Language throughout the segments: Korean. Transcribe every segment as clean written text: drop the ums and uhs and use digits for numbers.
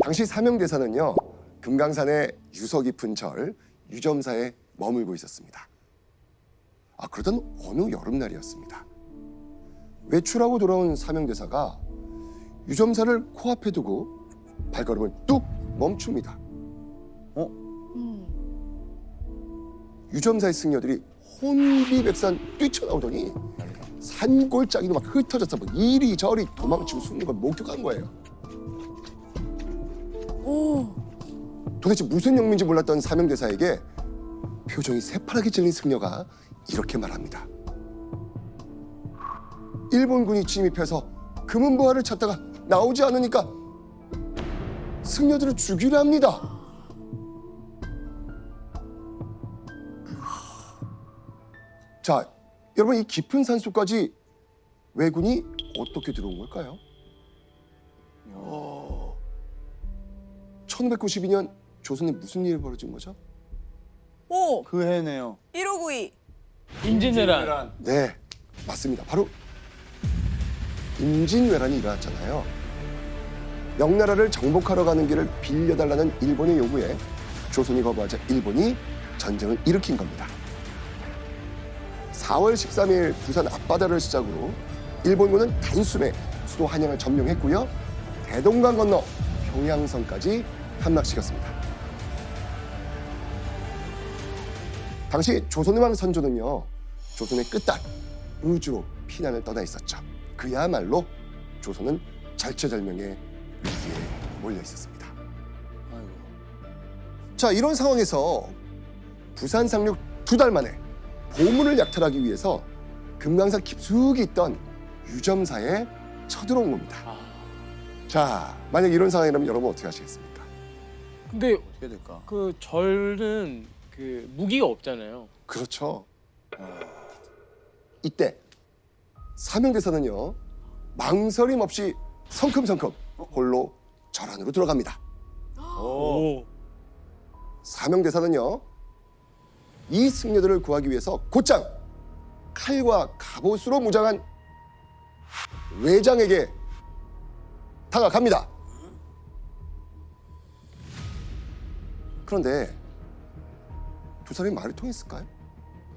당시 사명대사는요, 금강산의 유서 깊은 절 유점사에 머물고 있었습니다. 그러던 어느 여름날이었습니다. 외출하고 돌아온 사명대사가 유점사를 코앞에 두고 발걸음을 뚝 멈춥니다. 유점사의 승려들이 혼비백산 뛰쳐나오더니 산골짜기로 막 흩어져서 뭐 이리저리 도망치고 숨는 걸 목격한 거예요. 도대체 무슨 영문인지 몰랐던 사명대사에게 표정이 새파랗게 질린 승려가 이렇게 말합니다. 일본군이 침입해서 금은보화를 찾다가 나오지 않으니까 승려들을 죽이려 합니다. 자, 여러분, 이 깊은 산속까지 왜군이 어떻게 들어온 걸까요? 1592년 조선에 무슨 일이 벌어진 거죠? 오! 그 해네요. 1592. 임진왜란. 네, 맞습니다. 바로 임진왜란이 일어났잖아요. 명나라를 정복하러 가는 길을 빌려달라는 일본의 요구에 조선이 거부하자 일본이 전쟁을 일으킨 겁니다. 4월 13일 부산 앞바다를 시작으로 일본군은 단숨에 수도 한양을 점령했고요. 대동강 건너 평양성까지 함락시켰습니다. 당시 조선왕 선조는요, 조선의 끝단 우주로 피난을 떠나 있었죠. 그야말로 조선은 절체절명의 위기에 몰려 있었습니다. 아이고. 자, 이런 상황에서 부산 상륙 2달 만에 보물을 약탈하기 위해서 금강산 깊숙이 있던 유점사에 쳐들어온 겁니다. 자, 만약 이런 상황이라면 여러분 어떻게 하시겠습니까? 근데 어떻게 될까? 그 절은 그 무기가 없잖아요. 그렇죠. 이때 사명대사는요, 망설임 없이 성큼성큼 홀로 절 안으로 들어갑니다. 오. 사명대사는요, 이 승려들을 구하기 위해서 곧장 칼과 갑옷으로 무장한 외장에게 다가갑니다. 그런데 두 사람이 말이 통했을까요?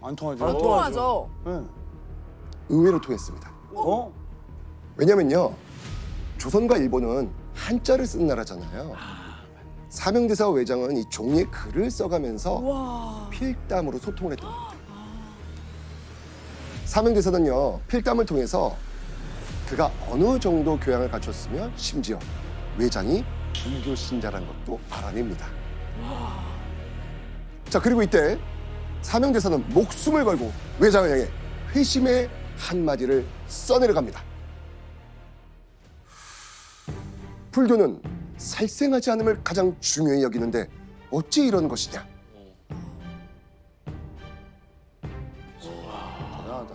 안 통하죠. 안 통하죠. 네. 의외로 통했습니다. 어? 왜냐면요, 조선과 일본은 한자를 쓰는 나라잖아요. 사명대사와 외장은 이 종이에 글을 써가면서 와. 필담으로 소통을 했던 겁니다. 사명대사는요, 필담을 통해서 그가 어느 정도 교양을 갖췄으며 심지어 외장이 불교 신자라는 것도 알아냅니다. 자, 그리고 이때 사명대사는 목숨을 걸고 외장을 향해 회심의 한마디를 써내려갑니다. 불교는 살생하지 않음을 가장 중요히 여기는데 어찌 이런 것이냐? 대단하다.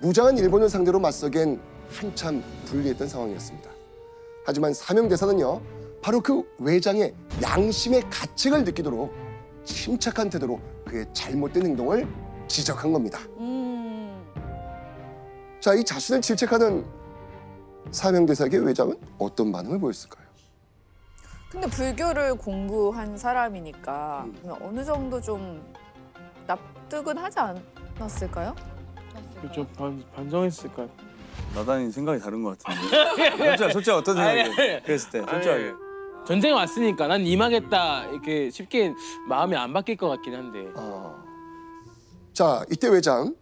무장한 일본을 상대로 맞서기엔 한참 불리했던 상황이었습니다. 하지만 사명대사는요, 바로 그 외장의 양심의 가책을 느끼도록 침착한 태도로 그의 잘못된 행동을 지적한 겁니다. 자, 이 자신을 질책하는 사명대사에게 외장은 어떤 반응을 보였을까요? 근데 불교를 공부한 사람이니까 어느 정도 좀 납득은 하지 않았을까요? 좀 반성했을까요? 나단이 생각이 다른 것 같은데. 솔직히 어떤 생각이에요? 그랬을 때 솔직하게. 전쟁에 왔으니까 난 임하겠다 이렇게 쉽게 마음이 안 바뀔 것 같긴 한데. 자, 이때 외장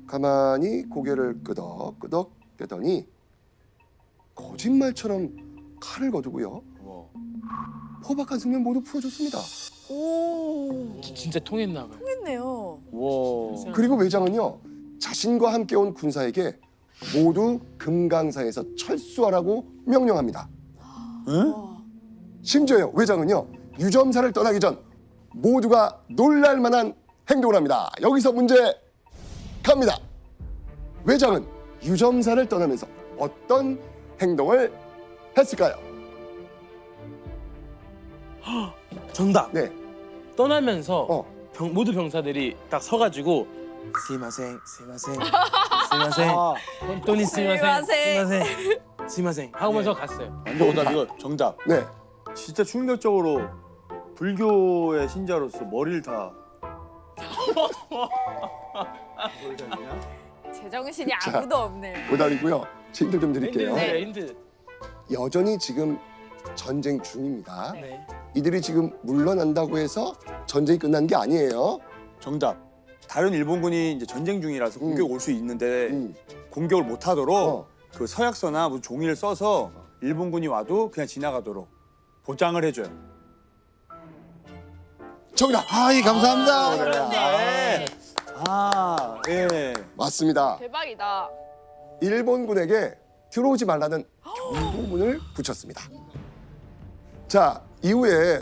가만히 고개를 끄덕끄덕 떼더니 거짓말처럼 칼을 거두고요, 포박한 승려 모두 풀어줬습니다. 오. 진짜 통했나 봐요. 했네요. 와. 그리고 외장은요, 자신과 함께 온 군사에게 모두 금강산에서 철수하라고 명령합니다. 심지어요, 외장은요, 유점사를 떠나기 전 모두가 놀랄 만한 행동을 합니다. 여기서 문제 갑니다. 외장은 유점사를 떠나면서 어떤 행동을 했을까요? 정답. 네, 떠나면서 모두 병사들이 딱 서가지고 스미마셍, 스미마셍, 스미마셍, 아, 혼돈이 스미마셍, 스미마셍. 스미마셍, 스미마셍 하고면서 갔어요. 완전 오답 이거 정답. 네. 진짜 충격적으로 불교의 신자로서 머리를 다. 제정신이 자. 아무도 없네. 오답이고요. 힌트 좀 드릴게요. 네. 힌트. 여전히 지금 전쟁 중입니다. 네. 이들이 지금 물러난다고 해서 전쟁이 끝난 게 아니에요. 정답. 다른 일본군이 이제 전쟁 중이라서 공격 올 수 있는데 음. 공격을 못 하도록 어. 그 서약서나 무슨 종이를 써서 일본군이 와도 그냥 지나가도록 보장을 해줘요. 정답. 아이 감사합니다. 그렇네. 아, 예. 맞습니다. 대박이다. 일본군에게 들어오지 말라는 경고문을 붙였습니다. 자, 이후에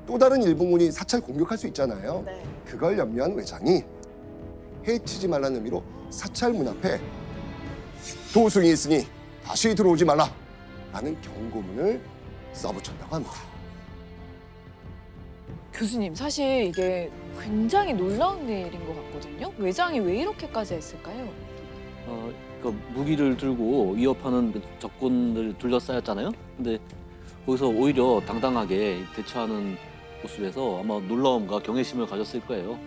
또 다른 일본군이 사찰 공격할 수 있잖아요. 네. 그걸 염려한 외장이 해치지 말라는 의미로 사찰 문 앞에 도승이 있으니 다시 들어오지 말라 라는 경고문을 써붙였다고 합니다. 교수님, 사실 이게 굉장히 놀라운 일인 것 같거든요. 외장이 왜 이렇게까지 했을까요? 그 무기를 들고 위협하는 그 적군을 둘러싸였잖아요. 근데 거기서 오히려 당당하게 대처하는 모습에서 아마 놀라움과 경외심을 가졌을 거예요.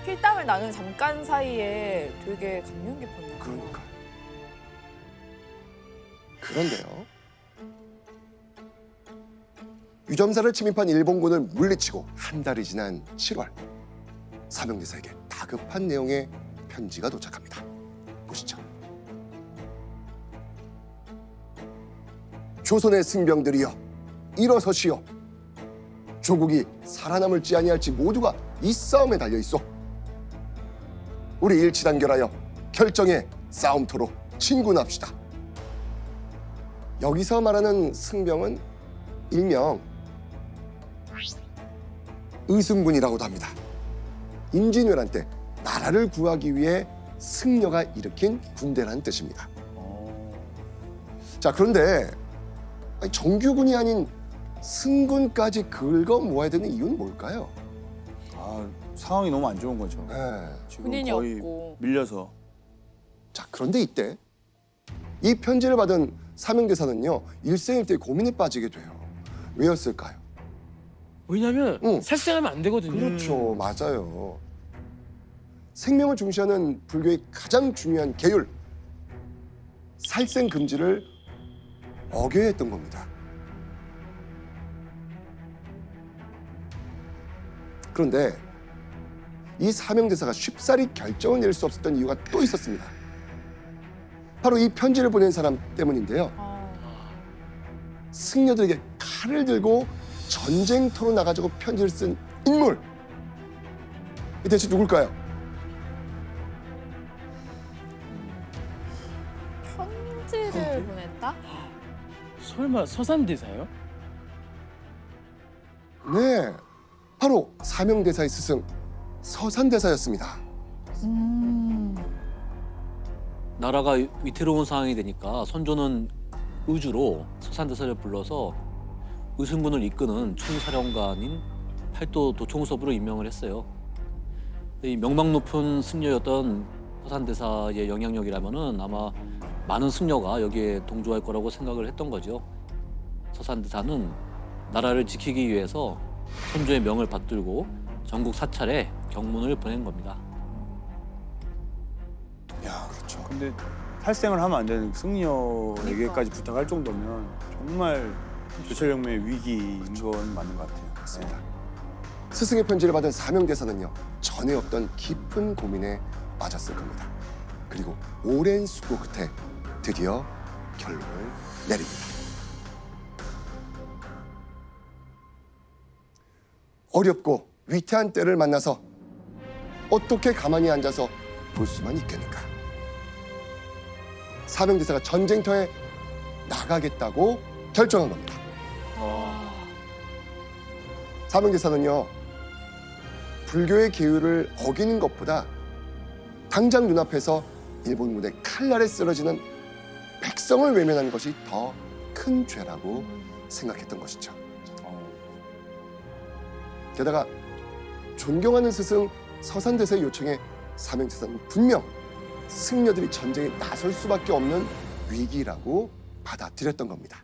필담을 나눈 잠깐 사이에 되게 감명 깊었네요. 그러니까요. 그런데요. 유점사를 침입한 일본군을 물리치고 한 달이 지난 7월 사명대사에게 다급한 내용의 편지가 도착합니다. 보시죠. 조선의 승병들이여 일어서시오. 조국이 살아남을지 아니할지 모두가 이 싸움에 달려 있어. 우리 일치단결하여 결정의 싸움터로 진군합시다. 여기서 말하는 승병은 일명 의승군이라고도 합니다. 임진왜란 때 나라를 구하기 위해 승려가 일으킨 군대라는 뜻입니다. 자, 그런데 정규군이 아닌 승군까지 긁어 모아야 되는 이유는 뭘까요? 아, 상황이 너무 안 좋은 거죠. 네. 지금 군인이 거의 없고. 밀려서. 자, 그런데 이때 이 편지를 받은 사명대사는요 일생일대 고민에 빠지게 돼요. 왜였을까요? 왜냐면 응. 살생하면 안 되거든요. 그렇죠, 맞아요. 생명을 중시하는 불교의 가장 중요한 계율 살생 금지를 어겨야 했던 겁니다. 그런데 이 사명대사가 쉽사리 결정을 내릴 수 없었던 이유가 또 있었습니다. 바로 이 편지를 보낸 사람 때문인데요. 승려들에게 칼을 들고 전쟁터로 나가자고 편지를 쓴 인물. 이 대체 누굴까요? 편지를 보냈다? 설마 서산대사요? 네, 바로 사명대사의 스승 서산대사였습니다. 나라가 위태로운 상황이 되니까 선조는 의주로 서산대사를 불러서 의승군을 이끄는 총사령관인 팔도 도총섭으로 임명을 했어요. 이 명망 높은 승려였던 서산대사의 영향력이라면은 아마 많은 승려가 여기에 동조할 거라고 생각을 했던 거죠. 서산대사는 나라를 지키기 위해서 선조의 명을 받들고 전국 사찰에 경문을 보낸 겁니다. 야, 그렇죠. 근데 탈생을 하면 안 되는 승려에게까지 부탁할 정도면 정말 조철영매의 위기인 건 맞는 것 같아요. 맞습니다. 스승의 편지를 받은 사명대사는요 전에 없던 깊은 고민에 빠졌을 겁니다. 그리고 오랜 수고 끝에 드디어 결론을 내립니다. 어렵고 위태한 때를 만나서 어떻게 가만히 앉아서 볼 수만 있겠는가. 사명대사가 전쟁터에 나가겠다고 결정한 겁니다. 사명대사는요 불교의 계율을 어기는 것보다 당장 눈앞에서 일본군의 칼날에 쓰러지는 백성을 외면하는 것이 더 큰 죄라고 생각했던 것이죠. 게다가 존경하는 스승 서산대사의 요청에 사명대사는 분명 승려들이 전쟁에 나설 수밖에 없는 위기라고 받아들였던 겁니다.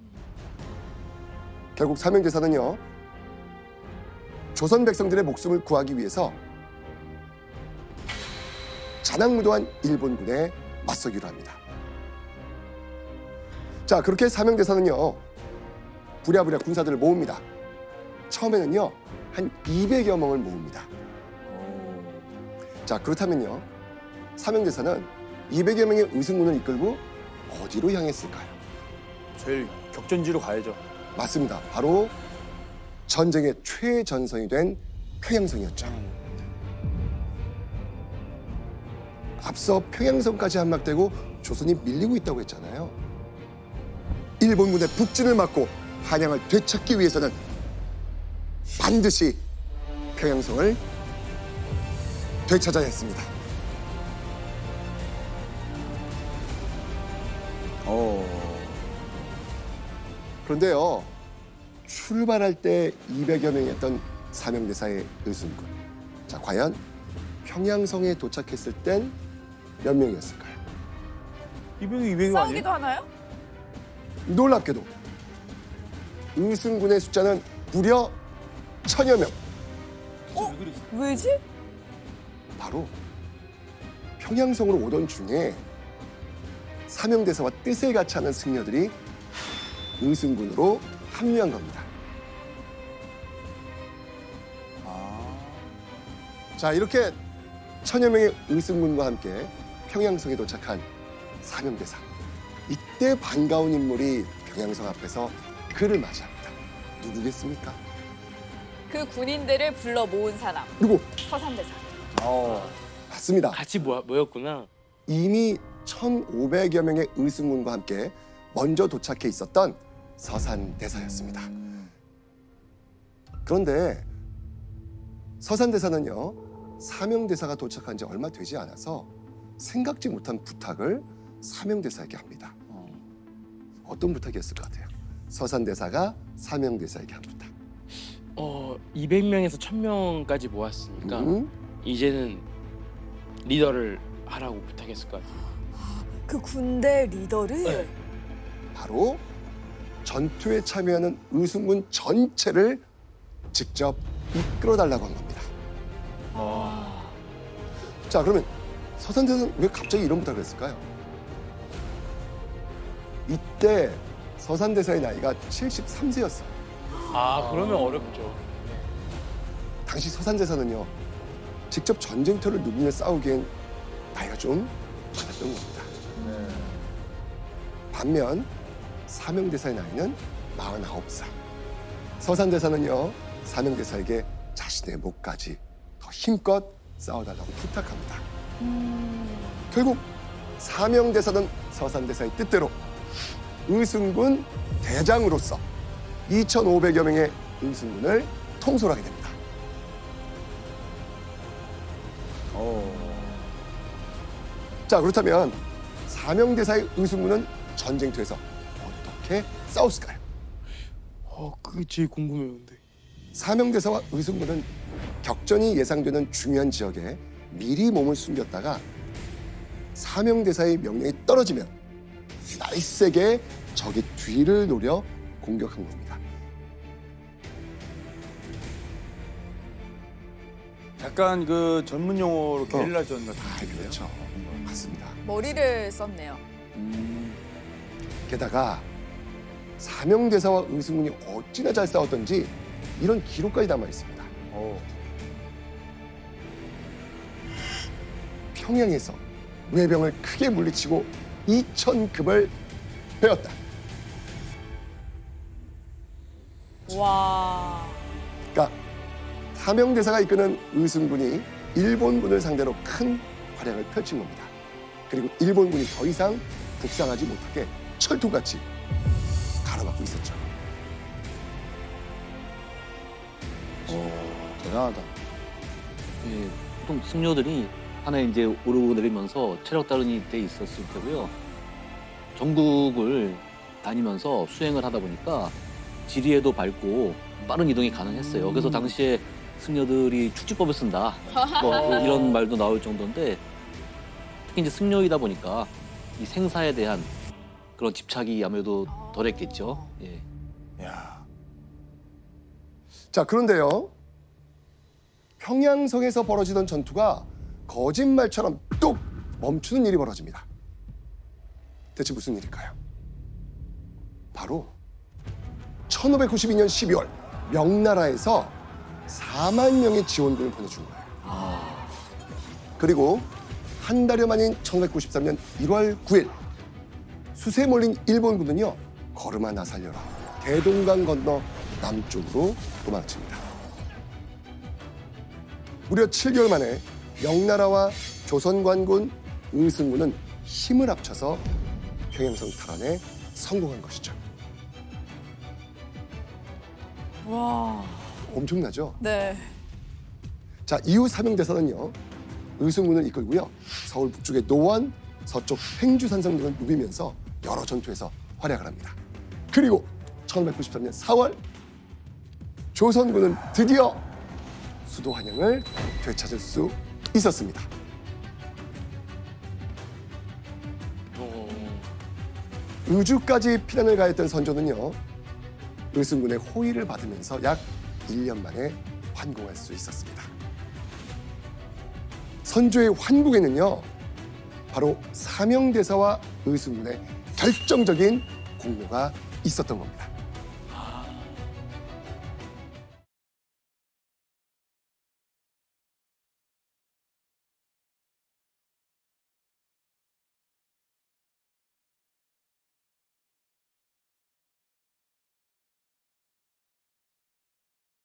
결국 사명대사는요, 조선 백성들의 목숨을 구하기 위해서 잔악무도한 일본군에 맞서기로 합니다. 자, 그렇게 사명대사는요, 부랴부랴 군사들을 모읍니다. 처음에는요, 한 200여 명을 모읍니다. 자, 그렇다면요, 사명대사는 200여 명의 의승군을 이끌고 어디로 향했을까요? 제일 격전지로 가야죠. 맞습니다. 바로 전쟁의 최전선이 된 평양성이었죠. 앞서 평양성까지 함락되고 조선이 밀리고 있다고 했잖아요. 일본군의 북진을 막고 한양을 되찾기 위해서는 반드시 평양성을 되찾아야 했습니다. 그런데요, 출발할 때 200여 명이었던 사명대사의 의순군. 자, 과연 평양성에 도착했을 땐 몇 명이었을까요? 200이 200이 아니에요? 싸우기도 하나요? 놀랍게도 의순군의 숫자는 무려 1000여 명. 왜지? 바로 평양성으로 오던 중에 사명대사와 뜻을 같이 하는 승려들이 의순군으로 합류한 겁니다. 자, 이렇게 1000여 명의 의승군과 함께 평양성에 도착한 사명대사. 이때 반가운 인물이 평양성 앞에서 그를 맞이합니다. 누구겠습니까? 그 군인들을 불러 모은 사람. 누구? 서산대사. 맞습니다. 같이 모였구나. 이미 1500여 명의 의승군과 함께 먼저 도착해 있었던 서산대사였습니다. 그런데 서산대사는요, 사명대사가 도착한 지 얼마 되지 않아서 생각지 못한 부탁을 사명대사에게 합니다. 어떤 부탁이었을 것 같아요? 서산대사가 사명대사에게 한 부탁. 200명에서 1000명까지 모았으니까 이제는 리더를 하라고 부탁했을 것 같아요. 그 군대 리더를 네. 바로 전투에 참여하는 의순군 전체를 직접 이끌어달라고 한 겁니다. 자, 그러면 서산대사는 왜 갑자기 이런 부탁을 했을까요? 이때 서산대사의 나이가 73세였어요. 그러면 어렵죠. 당시 서산대사는요, 직접 전쟁터를 누비며 싸우기엔 나이가 좀 많았던 겁니다. 반면 사명대사의 나이는 49살. 서산대사는요, 사명대사에게 자신의 목까지 더 힘껏 싸워달라고 부탁합니다. 결국 사명대사는 서산대사의 뜻대로 의승군 대장으로서 2500여 명의 의승군을 통솔하게 됩니다. 자, 그렇다면 사명대사의 의승군은 전쟁터에서 어떻게 싸웠을까요? 그게 제일 궁금해요근데. 사명대사와 의승군은 격전이 예상되는 중요한 지역에 미리 몸을 숨겼다가 사명대사의 명령이 떨어지면 날쌔게 적의 뒤를 노려 공격한 겁니다. 약간 그 전문 용어로 게릴라전 같은 거. 그렇죠. 맞습니다. 머리를 썼네요. 게다가 사명대사와 의승군이 어찌나 잘 싸웠던지 이런 기록까지 남아 있습니다. 평양에서 외병을 크게 물리치고 2000급을 베었다. 와. 그러니까 사명대사가 이끄는 의승군이 일본군을 상대로 큰 활약을 펼친 겁니다. 그리고 일본군이 더 이상 북상하지 못하게 철통같이 가로막고 있었죠. 대단하다. 예, 보통 승려들이 산에 이제 오르고 내리면서 체력 다운이 돼 있었을 테고요. 전국을 다니면서 수행을 하다 보니까 지리에도 밟고 빠른 이동이 가능했어요. 그래서 당시에 승려들이 축지법을 쓴다. 뭐 이런 말도 나올 정도인데 특히 이제 승려이다 보니까 이 생사에 대한 그런 집착이 아무래도 덜했겠죠. 예. 야, 자, 그런데요. 평양성에서 벌어지던 전투가 거짓말처럼 뚝 멈추는 일이 벌어집니다. 대체 무슨 일일까요? 바로 1592년 12월 명나라에서 4만 명의 지원군을 보내준 거예요. 그리고 한 달여 만인 1593년 1월 9일 수세에 몰린 일본군은요, 걸음 하나 살려라 대동강 건너 남쪽으로 도망칩니다. 무려 7개월 만에 명나라와 조선관군, 의승군은 힘을 합쳐서 평양성 탈환에 성공한 것이죠. 와. 엄청나죠? 네. 자, 이후 사명대사는요, 의승군을 이끌고요, 서울 북쪽의 노원, 서쪽 횡주산성 등을 누비면서 여러 전투에서 활약을 합니다. 그리고 1593년 4월 조선군은 드디어 수도 한양을 되찾을 수 있었습니다. 의주까지 피난을 가했던 선조는요, 의승군의 호의를 받으면서 약 1년 만에 환공할 수 있었습니다. 선조의 환국에는요, 바로 사명대사와 의승군의 결정적인 공로가 있었던 겁니다.